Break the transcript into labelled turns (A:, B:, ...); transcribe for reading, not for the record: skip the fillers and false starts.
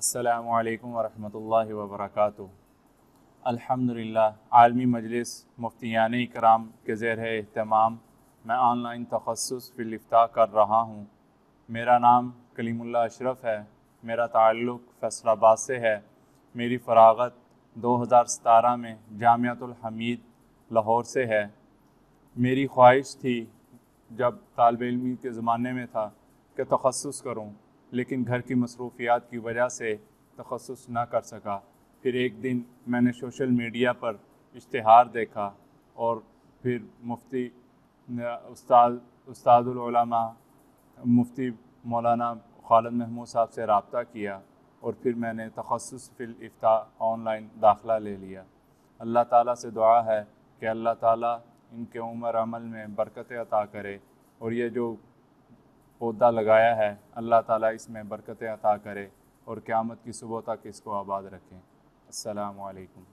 A: अस्सलामु अलैकुम वरहमतुल्लाहि वबरकातुहू। अल्हम्दुलिल्लाह आलमी मजलिस मुफ्तियान इकराम के ज़ेर एहतमाम मैं ऑनलाइन तखस्सुस फ़िल इफ्ता कर रहा हूँ। मेरा नाम कलीमुल्लाह अशरफ है। मेरा ताल्लुक़ फैसलाबाद से है। मेरी फ़राग़त 2017 में जामियातुल हमीद लाहौर से है। मेरी ख्वाहिश थी जब तालिब इल्मी के ज़माने में था कि तखस्सुस करूं, लेकिन घर की मसरूफ़ियात की वजह से तखस्सुस ना कर सका। फिर एक दिन मैंने सोशल मीडिया पर इश्तिहार देखा और फिर मुफ्ती उस्तादुल उलमा मुफ्ती मौलाना खालिद महमूद साहब से रब्ता किया और फिर मैंने तखस्सुस फ़िल इफ्ता ऑनलाइन दाखिला ले लिया। अल्लाह ताला से दुआ है कि अल्लाह ताला इनके उम्र अमल में बरकत अता करे और ये जो पौधा लगाया है अल्लाह ताला इसमें बरकत अता करे और क़यामत की सुबह तक इसको आबाद रखें। अस्सलामु अलैकुम।